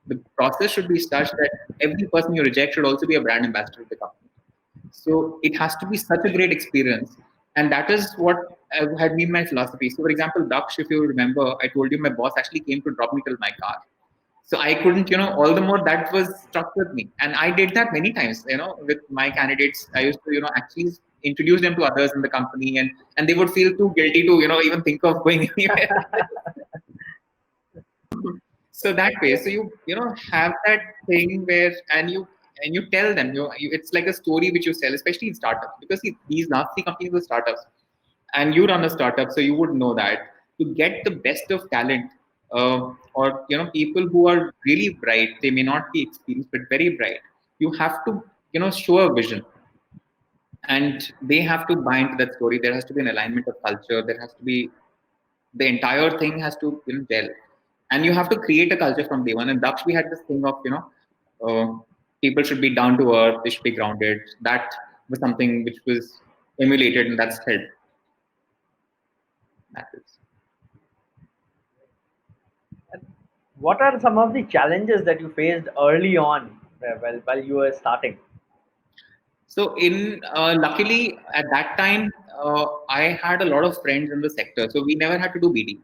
the process should be such that every person you reject should also be a brand ambassador of the company. So it has to be such a great experience. And that is what had been my philosophy. So, for example, Daksh, if you remember, I told you my boss actually came to drop me till my car. So I couldn't, all the more that was stuck with me. And I did that many times, with my candidates. I used to, actually introduce them to others in the company, and they would feel too guilty to, even think of going anywhere. So that way, so you have that thing where, and you tell them, it's like a story which you sell, especially in startups, because see, these last three companies were startups, and you run a startup, so you would know that to get the best of talent, or people who are really bright, they may not be experienced but very bright, you have to show a vision, and they have to buy into that story. There has to be an alignment of culture. There has to be, the entire thing has to gel, and you have to create a culture from day one. And Daksh, we had this thing of people should be down to earth, they should be grounded. That was something which was emulated, and that's helped. That is. what are some of the challenges that you faced early on while you were starting? So luckily at that time, I had a lot of friends in the sector, so we never had to do BD.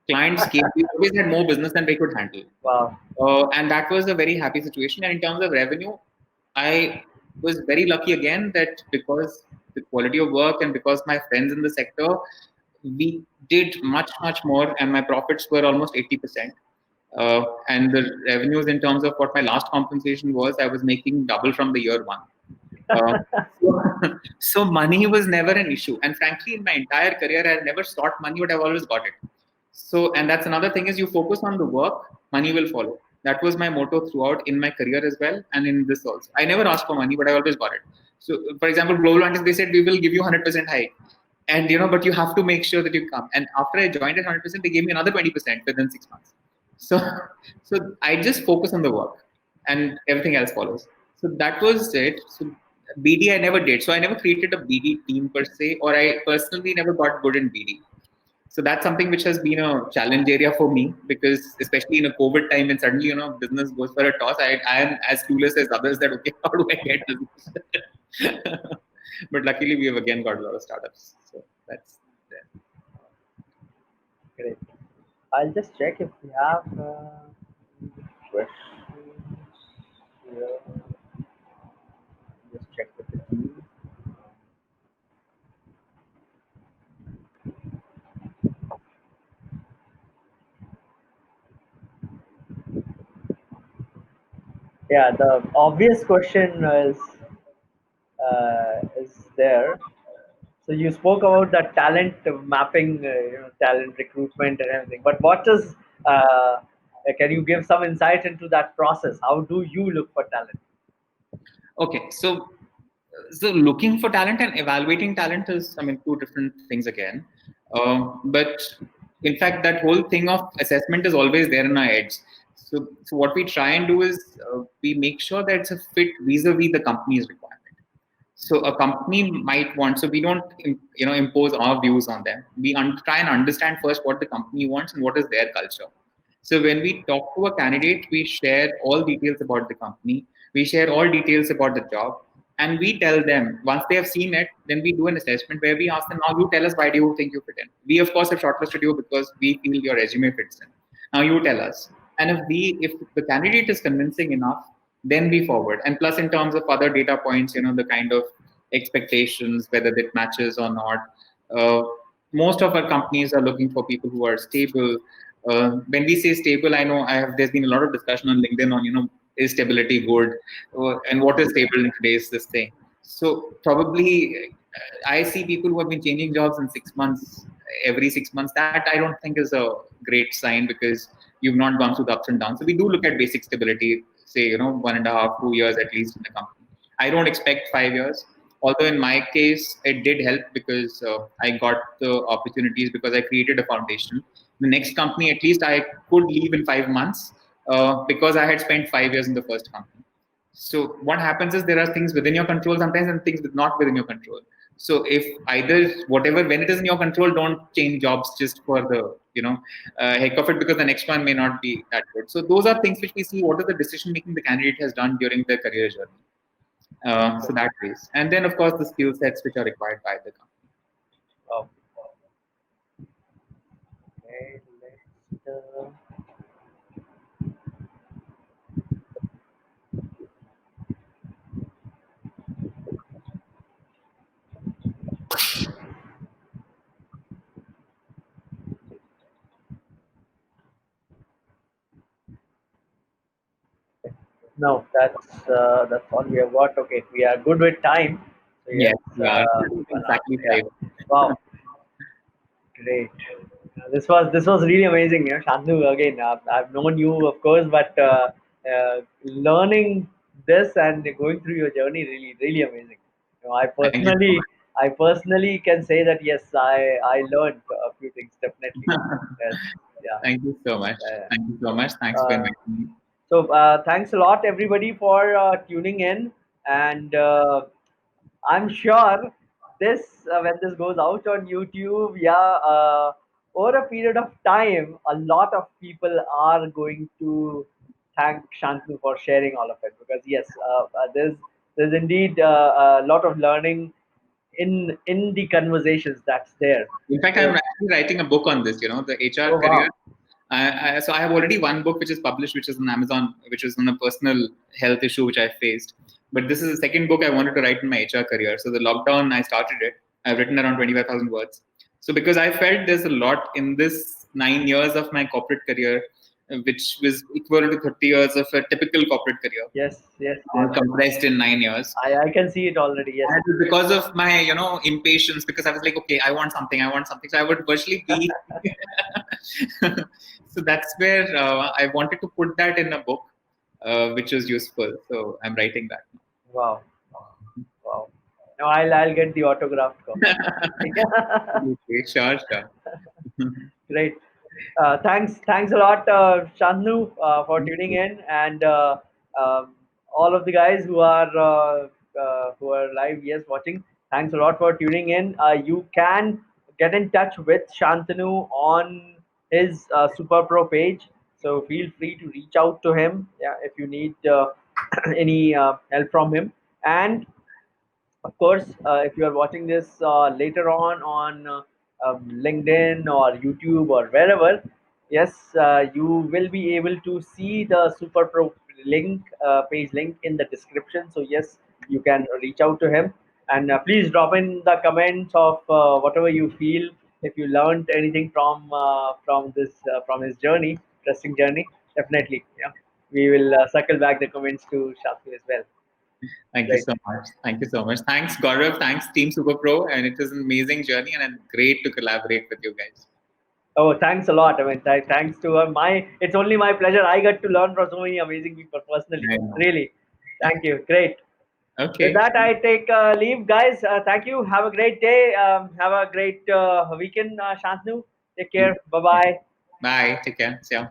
Clients came, we always had more business than we could handle. Wow. And that was a very happy situation. And in terms of revenue, I was very lucky again that because the quality of work and because my friends in the sector, we did much, much more, and my profits were almost 80%. And the revenues, in terms of what my last compensation was, I was making double from the year one. Uh, so money was never an issue. And frankly, in my entire career, I never sought money, but I've always got it. So, and that's another thing, is you focus on the work, money will follow. That was my motto throughout in my career as well, and in this also. I never asked for money, but I always got it. So, for example, Global Vantage, they said we will give you 100% hike, and but you have to make sure that you come. And after I joined at 100%, they gave me another 20% within 6 months. So, so I just focus on the work, and everything else follows. So that was it. So BD I never did. So I never created a BD team per se, or I personally never got good in BD. So that's something which has been a challenge area for me, because especially in a COVID time, and suddenly business goes for a toss, I am as clueless as others that okay, how do I get this? But luckily we have again got a lot of startups, so that's there. Great. I'll just check if we have questions here. Just check with the team. Yeah, the obvious question is is there. So you spoke about the talent mapping, talent recruitment and everything. But what does can you give some insight into that process? How do you look for talent? Okay, so looking for talent and evaluating talent is, I mean, two different things again. But in fact, that whole thing of assessment is always there in our heads. So what we try and do is we make sure that it's a fit vis-a-vis the company's requirement. So a company might want, so we don't impose our views on them. We try and understand first what the company wants and what is their culture. So when we talk to a candidate, we share all details about the company, we share all details about the job, and we tell them once they have seen it, then we do an assessment where we ask them, now you tell us, why do you think you fit in? We of course have shortlisted you because we feel your resume fits in. Now you tell us. And if the candidate is convincing enough, then we forward. And plus, in terms of other data points, the kind of expectations, whether it matches or not. Uh, Most of our companies are looking for people who are stable. When we say stable, I know there's been a lot of discussion on LinkedIn on, is stability good, and what is stable in today's this thing. So probably I see people who have been changing jobs in 6 months, every 6 months. That I don't think is a great sign, because you've not gone through the ups and downs. So we do look at basic stability, say 1.5, 2 years at least in the company. I don't expect 5 years. Although in my case, it did help because I got the opportunities because I created a foundation. The next company, at least I could leave in 5 months because I had spent 5 years in the first company. So what happens is there are things within your control sometimes and things not within your control. So if either whatever, when it is in your control, don't change jobs just for the heck of it, because the next one may not be that good. So those are things which we see. What is the decision making the candidate has done during their career journey? So that ways, and then of course the skill sets which are required by the company. Oh, okay, no, that's all we have got. Okay, we are good with time. So yes, Yes, yeah, one hour. exactly Yeah. 5. Wow, great. This was really amazing. Shantanu, again, I've known you, of course, but learning this and going through your journey, really, really amazing. I Thank you so personally, I personally can say that yes, I learned a few things definitely. much. Yes, yeah. Thank you so much. Uh, Thank you so much. Thanks for uh, inviting me. thanks a lot, everybody, for tuning in, and I'm sure this when this goes out on YouTube, yeah, over a period of time, a lot of people are going to thank Shantanu for sharing all of it, because yes, there's indeed a lot of learning in the conversations that's there. In fact, I'm So, actually writing a book on this. The HR oh career. wow, So I have already one book which is published, which is on Amazon, which is on a personal health issue which I faced. But this is the second book I wanted to write in my HR career. So the lockdown, I started it. I've written around 25,000 words. So because I felt there's a lot in this 9 years of my corporate career, which was equivalent to 30 years of a typical corporate career, yes, yes, yes. compressed in 9 years. I can see it already. Yes. And because of my, impatience, because I was like, okay, I want something, I want something. So I would virtually be. So that's where I wanted to put that in a book, which is useful. So I'm writing that. Wow, wow. Now I'll get the autographed copy. Okay, sure, sure. Great. Thanks a lot, Shantanu, for tuning in, and all of the guys who are live, yes, watching. Thanks a lot for tuning in. You can get in touch with Shantanu on his Superpro page, so feel free to reach out to him, yeah, if you need any help from him. And of course, if you are watching this later on LinkedIn or YouTube or wherever, yes, you will be able to see the Super Pro link, page link in the description. So yes, you can reach out to him, and please drop in the comments of whatever you feel. If you learned anything from this from his journey, interesting journey, definitely, yeah, we will circle back the comments to Shakti as well. Thank you Great. so much. Thank you so much. Thanks, Gaurav. Thanks, Team Super Pro. And it was an amazing journey and great to collaborate with you guys. Oh, thanks a lot. I mean, thanks to my. It's only my pleasure. I got to learn from so many amazing people personally. I know. Really, thank you. Great. With Okay. that, I take leave, guys. Thank you. Have a great day. Have a great weekend, Shantanu. Take care. Bye bye. Bye. Take care. See ya.